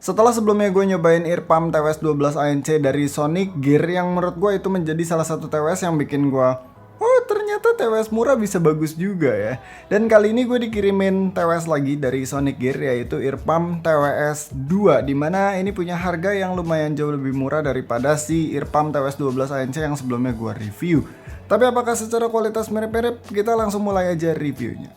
Setelah sebelumnya gue nyobain Earpump TWS 12 ANC dari Sonic Gear yang menurut gue itu menjadi salah satu TWS yang bikin gue, oh ternyata TWS murah bisa bagus juga ya. Dan kali ini gue dikirimin TWS lagi dari Sonic Gear yaitu Earpump TWS 2, dimana ini punya harga yang lumayan jauh lebih murah daripada si Earpump TWS 12 ANC yang sebelumnya gue review. Tapi apakah secara kualitas mirip-mirip? Kita langsung mulai aja reviewnya.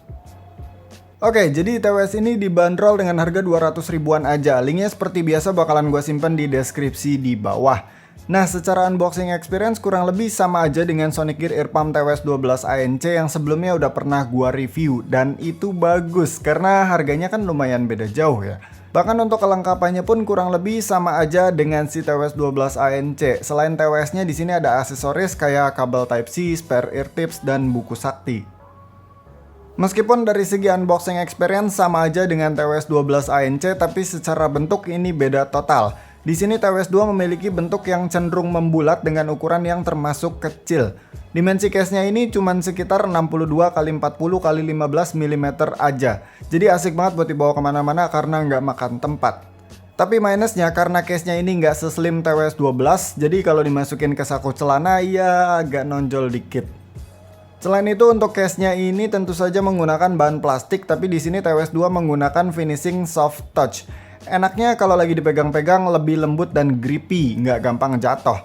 Oke, jadi TWS ini dibanderol dengan harga 200 ribuan aja. Linknya seperti biasa bakalan gue simpen di deskripsi di bawah. Nah, secara unboxing experience kurang lebih sama aja dengan Sonic Gear Earpump TWS 12 ANC yang sebelumnya udah pernah gue review. Dan itu bagus, karena harganya kan lumayan beda jauh ya. Bahkan untuk kelengkapannya pun kurang lebih sama aja dengan si TWS 12 ANC. Selain TWS-nya di sini ada aksesoris kayak kabel Type-C, spare ear tips, dan buku sakti. Meskipun dari segi unboxing experience sama aja dengan TWS 12 ANC, tapi secara bentuk ini beda total. Di sini TWS 2 memiliki bentuk yang cenderung membulat dengan ukuran yang termasuk kecil. Dimensi case-nya ini cuma sekitar 62 x 40 x 15 mm aja. Jadi asik banget buat dibawa kemana-mana karena nggak makan tempat. Tapi minusnya karena case-nya ini nggak seslim TWS 12, jadi kalau dimasukin ke saku celana ya agak nonjol dikit. Selain itu untuk case-nya ini tentu saja menggunakan bahan plastik, tapi di sini TWS 2 menggunakan finishing soft touch. Enaknya kalau lagi dipegang-pegang lebih lembut dan grippy, nggak gampang jatuh.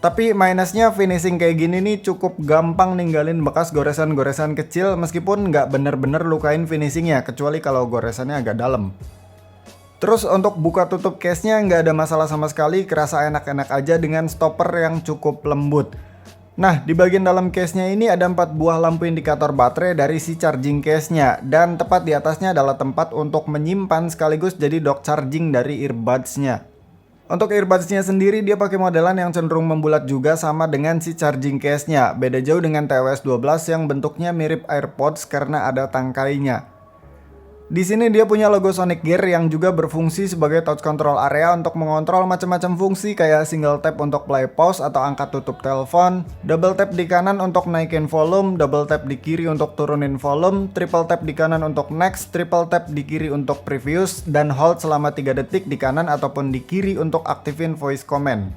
Tapi minusnya finishing kayak gini nih cukup gampang ninggalin bekas goresan-goresan kecil meskipun nggak bener-bener lukain finishingnya, kecuali kalau goresannya agak dalam. Terus untuk buka tutup case-nya nggak ada masalah sama sekali, kerasa enak-enak aja dengan stopper yang cukup lembut. Nah, di bagian dalam case-nya ini ada 4 buah lampu indikator baterai dari si charging case-nya. Dan tepat di atasnya adalah tempat untuk menyimpan sekaligus jadi dock charging dari earbuds-nya. Untuk earbuds-nya sendiri dia pakai modelan yang cenderung membulat juga sama dengan si charging case-nya. Beda jauh dengan TWS 12 yang bentuknya mirip AirPods karena ada tangkainya. Di sini dia punya logo Sonic Gear yang juga berfungsi sebagai touch control area untuk mengontrol macam-macam fungsi kayak single tap untuk play pause atau angkat tutup telepon, double tap di kanan untuk naikin volume, double tap di kiri untuk turunin volume, triple tap di kanan untuk next, triple tap di kiri untuk previous, dan hold selama 3 detik di kanan ataupun di kiri untuk aktifin voice command.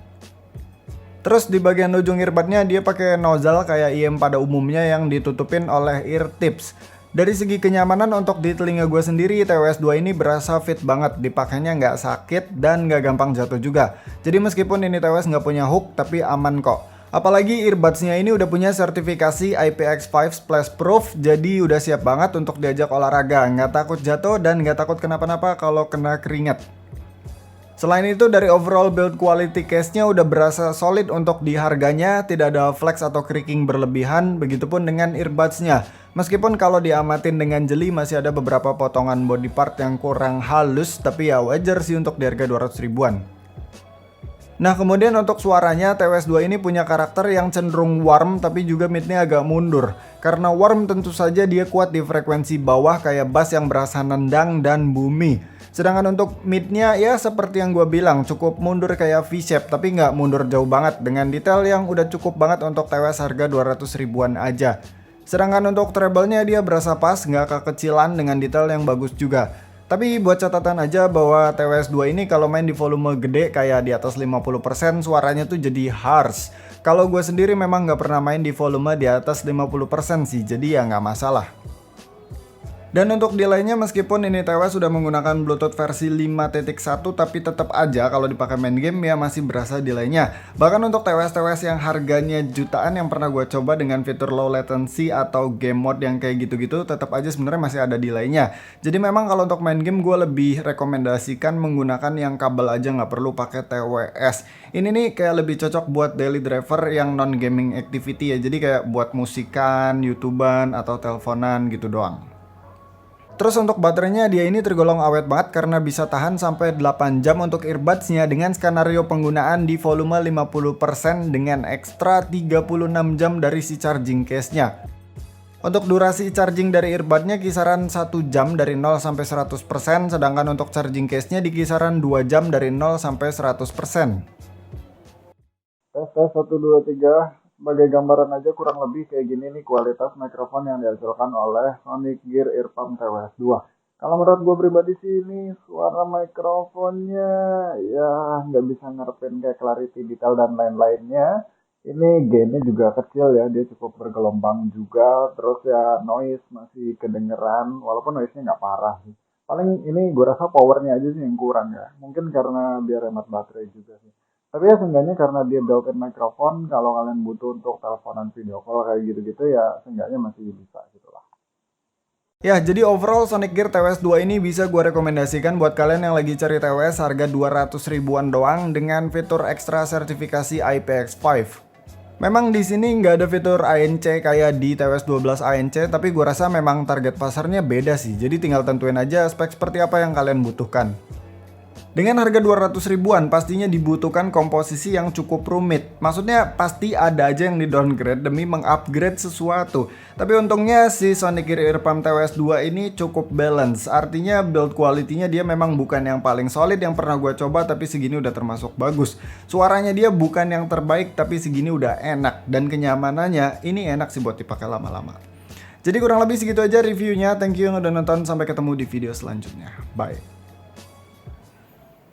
Terus di bagian ujung earbudnya dia pakai nozzle kayak IM pada umumnya yang ditutupin oleh ear tips. Dari segi kenyamanan untuk di telinga gue sendiri, TWS 2 ini berasa fit banget, dipakainya nggak sakit dan nggak gampang jatuh juga. Jadi meskipun ini TWS nggak punya hook, tapi aman kok. Apalagi earbudsnya ini udah punya sertifikasi IPX5 Splash Proof, jadi udah siap banget untuk diajak olahraga, nggak takut jatuh dan nggak takut kenapa-napa kalau kena keringat. Selain itu dari overall build quality case-nya udah berasa solid untuk di harganya, tidak ada flex atau creaking berlebihan, begitupun dengan earbuds-nya. Meskipun kalau diamatin dengan jeli masih ada beberapa potongan body part yang kurang halus, tapi ya wajar sih untuk di harga 200 ribuan. Nah kemudian untuk suaranya TWS 2 ini punya karakter yang cenderung warm tapi juga midnya agak mundur. Karena warm tentu saja dia kuat di frekuensi bawah kayak bass yang berasa nendang dan boomy. Sedangkan untuk midnya ya seperti yang gue bilang cukup mundur kayak V-shape tapi nggak mundur jauh banget dengan detail yang udah cukup banget untuk TWS harga 200 ribuan aja. Sedangkan untuk treble-nya dia berasa pas, nggak kekecilan dengan detail yang bagus juga. Tapi buat catatan aja bahwa TWS 2 ini kalau main di volume gede kayak di atas 50% suaranya tuh jadi harsh. Kalau gue sendiri memang nggak pernah main di volume di atas 50% sih, jadi ya nggak masalah. Dan untuk delaynya meskipun ini TWS sudah menggunakan Bluetooth versi 5.1 tapi tetap aja kalau dipakai main game ya masih berasa delaynya. Bahkan untuk TWS-TWS yang harganya jutaan yang pernah gue coba dengan fitur low latency atau game mode yang kayak gitu-gitu tetap aja sebenarnya masih ada delaynya. Jadi memang kalau untuk main game gue lebih rekomendasikan menggunakan yang kabel aja, nggak perlu pakai TWS. Ini nih kayak lebih cocok buat daily driver yang non gaming activity ya. Jadi kayak buat musikan, youtuban atau teleponan gitu doang. Terus untuk baterainya dia ini tergolong awet banget karena bisa tahan sampai 8 jam untuk earbudsnya dengan skenario penggunaan di volume 50% dengan ekstra 36 jam dari si charging case-nya. Untuk durasi charging dari earbudnya kisaran 1 jam dari 0 sampai 100%, sedangkan untuk charging case-nya di kisaran 2 jam dari 0 sampai 100%. Tes 1 2 3. Sebagai gambaran aja kurang lebih kayak gini nih kualitas mikrofon yang dihasilkan oleh Sonic Gear Earpump TWS 2. Kalau menurut gue pribadi sih ini suara mikrofonnya ya nggak bisa ngerepin kayak clarity detail dan lain-lainnya. Ini gainnya juga kecil ya, dia cukup bergelombang juga. Terus ya noise masih kedengeran, walaupun noise-nya nggak parah sih. Paling ini gue rasa powernya aja sih yang kurang ya. Mungkin karena biar hemat baterai juga sih. Tapi ya seenggaknya karena dia built-in mikrofon, kalau kalian butuh untuk teleponan video call kayak gitu-gitu ya seenggaknya masih bisa gitu lah. Ya, jadi overall Sonic Gear TWS 2 ini bisa gue rekomendasikan buat kalian yang lagi cari TWS harga 200 ribuan doang dengan fitur ekstra sertifikasi IPX5. Memang di sini nggak ada fitur ANC kayak di TWS 12 ANC, tapi gue rasa memang target pasarnya beda sih. Jadi tinggal tentuin aja spek seperti apa yang kalian butuhkan. Dengan harga 200 ribuan pastinya dibutuhkan komposisi yang cukup rumit. Maksudnya pasti ada aja yang di downgrade demi mengupgrade sesuatu. Tapi untungnya si Sonic Gear Earpump TWS 2 ini cukup balance. Artinya build quality-nya dia memang bukan yang paling solid yang pernah gue coba, tapi segini udah termasuk bagus. Suaranya dia bukan yang terbaik tapi segini udah enak. Dan kenyamanannya ini enak sih buat dipakai lama-lama. Jadi kurang lebih segitu aja reviewnya. Thank you yang udah nonton. Sampai ketemu di video selanjutnya. Bye.